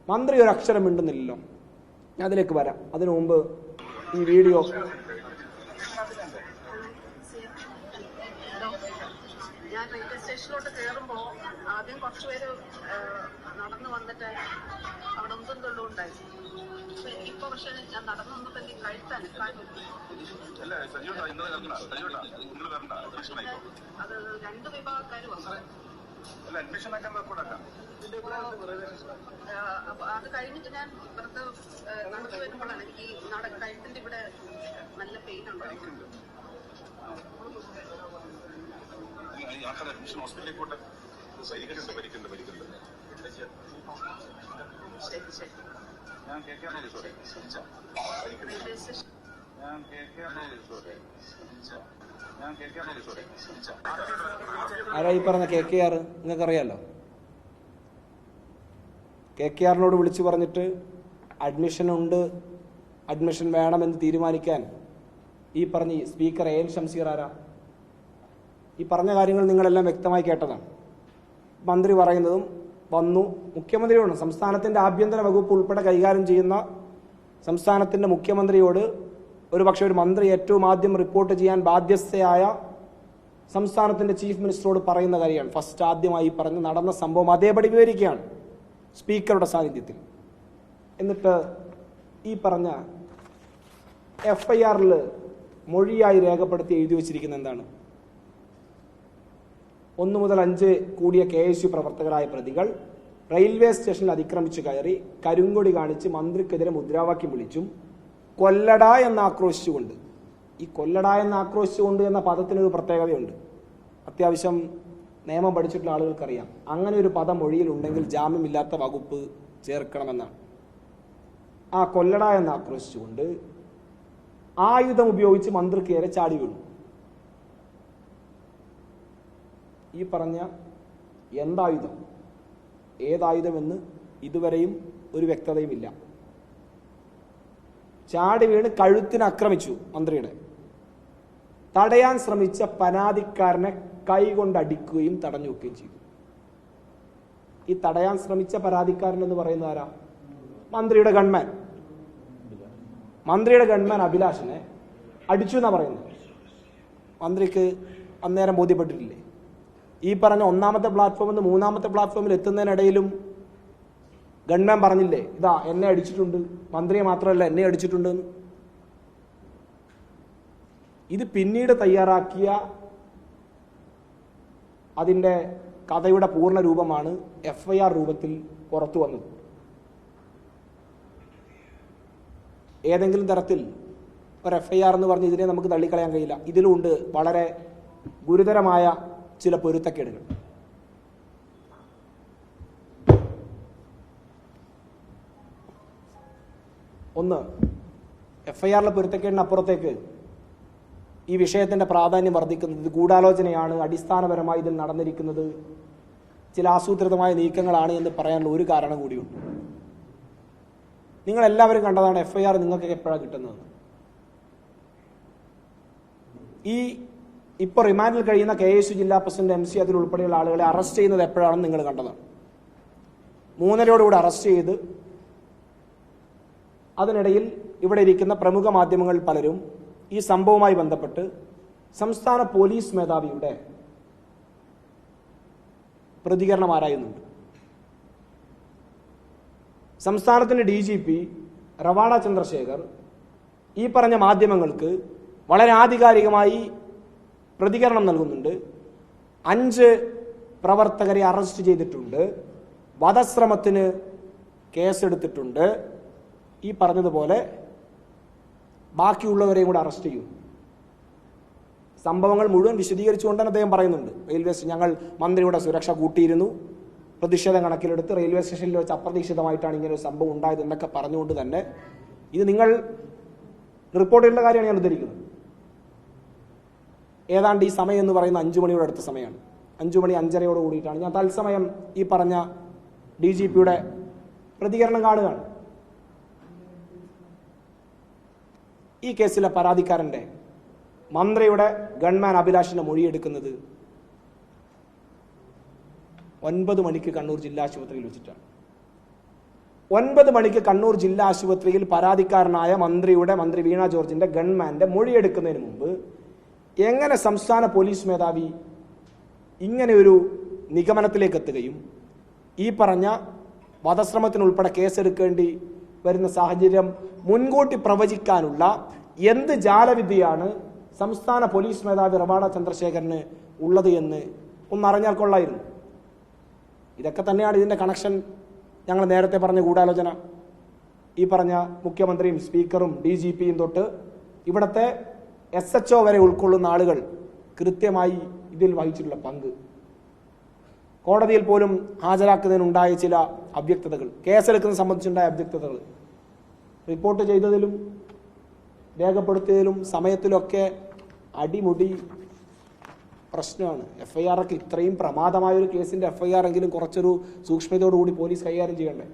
മന്ത്രി ഒരു അക്ഷരം മിണ്ടുന്നില്ലല്ലോ. ഞാൻ അതിലേക്ക് വരാം. അതിനു മുമ്പ് ഈ വീഡിയോ ഞാൻ റെയിൽവേ സ്റ്റേഷനിലോട്ട് കയറുമ്പോൾ ആദ്യം കുറച്ചുപേര് നടന്നു വന്നിട്ട് അവിടെ ഒന്നും തൊള്ളും ഉണ്ടായി. ഇപ്പൊ പക്ഷെ ഞാൻ നടന്നു വന്നപ്പോ എനിക്ക് കഴിച്ചാൽ അത് രണ്ട് വിഭാഗക്കാർ വന്നു. അത് കഴിഞ്ഞിട്ട് ഞാൻ ഇപ്പുറത്ത് നടന്നു വരുമ്പോഴാണ് എനിക്ക് കഴുത്തിന്റെ ഇവിടെ നല്ല പെയിൻ ഉണ്ടായിരുന്നു. ആരാ ഈ പറഞ്ഞ KKR? നിങ്ങൾക്കറിയാലോ. KKRനോട് വിളിച്ചു പറഞ്ഞിട്ട് അഡ്മിഷൻ വേണമെന്ന് തീരുമാനിക്കാൻ ഈ പറഞ്ഞ സ്പീക്കർ AN ഷംസീർ ആരാ? ഈ പറഞ്ഞ കാര്യങ്ങൾ നിങ്ങളെല്ലാം വ്യക്തമായി കേട്ടതാണ്. മന്ത്രി പറയുന്നതും വന്നു. മുഖ്യമന്ത്രിയോട്, സംസ്ഥാനത്തിൻ്റെ ആഭ്യന്തര വകുപ്പ് ഉൾപ്പെടെ കൈകാര്യം ചെയ്യുന്ന സംസ്ഥാനത്തിൻ്റെ മുഖ്യമന്ത്രിയോട്, ഒരുപക്ഷെ ഒരു മന്ത്രി ഏറ്റവും ആദ്യം റിപ്പോർട്ട് ചെയ്യാൻ ബാധ്യസ്ഥയായ സംസ്ഥാനത്തിൻ്റെ ചീഫ് മിനിസ്റ്ററോട് പറയുന്ന കാര്യമാണ്. ഫസ്റ്റ് ആദ്യമായി പറഞ്ഞ് നടന്ന സംഭവം അതേപടി വിവരിക്കുകയാണ് സ്പീക്കറുടെ സാന്നിധ്യത്തിൽ. എന്നിട്ട് ഈ പറഞ്ഞ FIRൽ മൊഴിയായി രേഖപ്പെടുത്തി എഴുതി വച്ചിരിക്കുന്ന എന്താണ്? 1 മുതൽ 5 കൂടിയ KSU പ്രവർത്തകരായ പ്രതികൾ റെയിൽവേ സ്റ്റേഷനിൽ അതിക്രമിച്ചു കയറി കരിങ്കൊടി കാണിച്ച് മന്ത്രിക്കെതിരെ മുദ്രാവാക്യം വിളിച്ചും കൊല്ലടാ എന്ന് ആക്രോശിച്ചുകൊണ്ട്. ഈ കൊല്ലടാ എന്ന് ആക്രോശിച്ചുകൊണ്ട് എന്ന പദത്തിനൊരു പ്രത്യേകതയുണ്ട്. അത്യാവശ്യം നിയമം പഠിച്ചിട്ടുള്ള ആളുകൾക്കറിയാം. അങ്ങനെ ഒരു പദം മൊഴിയിലുണ്ടെങ്കിൽ ജാമ്യമില്ലാത്ത വകുപ്പ് ചേർക്കണമെന്നാണ്. ആ കൊല്ലടാ എന്ന് ആക്രോശിച്ചുകൊണ്ട് ആയുധം ഉപയോഗിച്ച് മന്ത്രിക്കേറെ ചാടി വീണു. ഈ പറഞ്ഞ എന്തായുധം, ഏതായുധമെന്ന് ഇതുവരെയും ഒരു വ്യക്തതയുമില്ല. ചാടി വീണ് കഴുത്തിന് ആക്രമിച്ചു മന്ത്രിയുടെ. തടയാൻ ശ്രമിച്ച പരാതിക്കാരനെ കൈകൊണ്ട് അടിക്കുകയും തടഞ്ഞു വെക്കുകയും ചെയ്തു. ഈ തടയാൻ ശ്രമിച്ച പരാതിക്കാരൻ എന്ന് പറയുന്നത് ആരാ? മന്ത്രിയുടെ ഗൺമാൻ അഭിലാഷിനെ അടിച്ചു എന്നാ പറയുന്നത്. മന്ത്രിക്ക് അന്നേരം ബോധ്യപ്പെട്ടിട്ടില്ലേ? ഈ പറഞ്ഞ 1ാമത്തെ പ്ലാറ്റ്ഫോമിൽ നിന്ന് 3ാമത്തെ പ്ലാറ്റ്ഫോമിൽ എത്തുന്നതിനിടയിലും ഗൺമാൻ പറഞ്ഞില്ലേ, ഇതാ എന്നെ അടിച്ചിട്ടുണ്ട്, മന്ത്രിയെ മാത്രമല്ല എന്നെ അടിച്ചിട്ടുണ്ട്. ഇത് പിന്നീട് തയ്യാറാക്കിയ അതിൻ്റെ കഥയുടെ പൂർണ്ണ രൂപമാണ് FIR രൂപത്തിൽ പുറത്തു വന്നത്. ഏതെങ്കിലും തരത്തിൽ ഒരു FIR എന്ന് പറഞ്ഞ് ഇതിനെ നമുക്ക് തള്ളിക്കളയാൻ കഴിയില്ല. ഇതിലുണ്ട് വളരെ ഗുരുതരമായ ചില പൊരുത്തക്കേടുകൾ. ഒന്ന്, FIRലെ പൊരുത്തക്കേടിനപ്പുറത്തേക്ക് ഈ വിഷയത്തിന്റെ പ്രാധാന്യം വർദ്ധിക്കുന്നത് ഇത് ഗൂഢാലോചനയാണ്, അടിസ്ഥാനപരമായി ഇതിൽ നടന്നിരിക്കുന്നത് ചില ആസൂത്രിതമായ നീക്കങ്ങളാണ് എന്ന് പറയാനുള്ള ഒരു കാരണം കൂടിയുണ്ട്. നിങ്ങളെല്ലാവരും കണ്ടതാണ് FIR നിങ്ങൾക്ക് എപ്പോഴാണ് കിട്ടുന്നത്. ഇപ്പോൾ റിമാൻഡിൽ കഴിയുന്ന KSU ജില്ലാ പ്രസിഡന്റ് MC അതിൽ ഉൾപ്പെടെയുള്ള ആളുകളെ അറസ്റ്റ് ചെയ്യുന്നത് എപ്പോഴാണെന്ന് നിങ്ങൾ കണ്ടതാണ്. 3:30 അറസ്റ്റ് ചെയ്ത് അതിനിടയിൽ ഇവിടെ ഇരിക്കുന്ന പ്രമുഖ മാധ്യമങ്ങൾ പലരും ഈ സംഭവവുമായി ബന്ധപ്പെട്ട് സംസ്ഥാന പോലീസ് മേധാവിയുടെ പ്രതികരണം ആരായുന്നുണ്ട്. സംസ്ഥാനത്തിന്റെ DGP റവാഡ ചന്ദ്രശേഖർ ഈ പറഞ്ഞ മാധ്യമങ്ങൾക്ക് വളരെ ആധികാരികമായി പ്രതികരണം നൽകുന്നുണ്ട്. 5 പ്രവർത്തകരെ അറസ്റ്റ് ചെയ്തിട്ടുണ്ട്, വധശ്രമത്തിന് കേസെടുത്തിട്ടുണ്ട്. ഈ പറഞ്ഞതുപോലെ ബാക്കിയുള്ളവരെയും കൂടെ അറസ്റ്റ് ചെയ്യും. സംഭവങ്ങൾ മുഴുവൻ വിശദീകരിച്ചുകൊണ്ടാണ് അദ്ദേഹം പറയുന്നുണ്ട്. റെയിൽവേ സ്റ്റേഷൻ ഞങ്ങൾ മന്ത്രിയുടെ സുരക്ഷ കൂട്ടിയിരുന്നു, പ്രതിഷേധം കണക്കിലെടുത്ത് റെയിൽവേ സ്റ്റേഷനിൽ വെച്ച് അപ്രതീക്ഷിതമായിട്ടാണ് ഇങ്ങനെ ഒരു സംഭവം ഉണ്ടായത് എന്നൊക്കെ പറഞ്ഞുകൊണ്ട് തന്നെ ഇത് നിങ്ങൾ റിപ്പോർട്ട് ചെയ്യേണ്ട കാര്യമാണ് ഞാൻ ഉദ്ധരിക്കുന്നത്. ഏതാണ്ട് ഈ സമയം എന്ന് പറയുന്ന 5 മണിയോട് അടുത്ത സമയമാണ്. 5 മണി 5:30 കൂടിയിട്ടാണ് ഞാൻ തത്സമയം ഈ പറഞ്ഞ DGPയുടെ പ്രതികരണം കാണുകയാണ്. ഈ കേസിലെ പരാതിക്കാരന്റെ മന്ത്രിയുടെ ഗൺമാൻ അഭിലാഷിന്റെ മൊഴിയെടുക്കുന്നത് 9 മണിക്ക് കണ്ണൂർ ജില്ലാ ആശുപത്രിയിൽ വെച്ചിട്ടാണ്. 9 മണിക്ക് കണ്ണൂർ ജില്ലാ ആശുപത്രിയിൽ പരാതിക്കാരനായ മന്ത്രി വീണ ജോർജിന്റെ ഗൺമാന്റെ മൊഴിയെടുക്കുന്നതിന് മുമ്പ് എങ്ങനെ സംസ്ഥാന പോലീസ് മേധാവി ഇങ്ങനെ ഒരു നിഗമനത്തിലേക്ക് എത്തുകയും ഈ പറഞ്ഞ വധശ്രമത്തിനുൾപ്പെടെ കേസെടുക്കേണ്ടി വരുന്ന സാഹചര്യം മുൻകൂട്ടി പ്രവചിക്കാനുള്ള എന്ത് ജാലവിദ്യയാണ് സംസ്ഥാന പോലീസ് മേധാവി റവാഡ ചന്ദ്രശേഖരന് ഉള്ളത് എന്ന് ഒന്നറിഞ്ഞാൽ കൊള്ളായിരുന്നു. ഇതൊക്കെ തന്നെയാണ് ഇതിന്റെ കണക്ഷൻ. ഞങ്ങൾ നേരത്തെ പറഞ്ഞ ഗൂഢാലോചന, ഈ പറഞ്ഞ മുഖ്യമന്ത്രിയും സ്പീക്കറും DGPയും തൊട്ട് ഇവിടുത്തെ SHO വരെ ഉൾക്കൊള്ളുന്ന ആളുകൾ കൃത്യമായി ഇതിൽ വഹിച്ചിട്ടുള്ള പങ്ക്, കോടതിയിൽ പോലും ഹാജരാക്കുന്നതിനുണ്ടായ ചില അവ്യക്തതകൾ, കേസെടുക്കുന്നത് സംബന്ധിച്ചുണ്ടായ അവ്യക്തതകൾ, റിപ്പോർട്ട് ചെയ്തതിലും രേഖപ്പെടുത്തിയതിലും സമയത്തിലൊക്കെ അടിമുടി പ്രശ്നമാണ്. FIR ഒക്കെ ഇത്രയും പ്രമാദമായൊരു കേസിന്റെ FIR എങ്കിലും കുറച്ചൊരു സൂക്ഷ്മതയോടുകൂടി പോലീസ് കൈകാര്യം ചെയ്യണ്ടേ?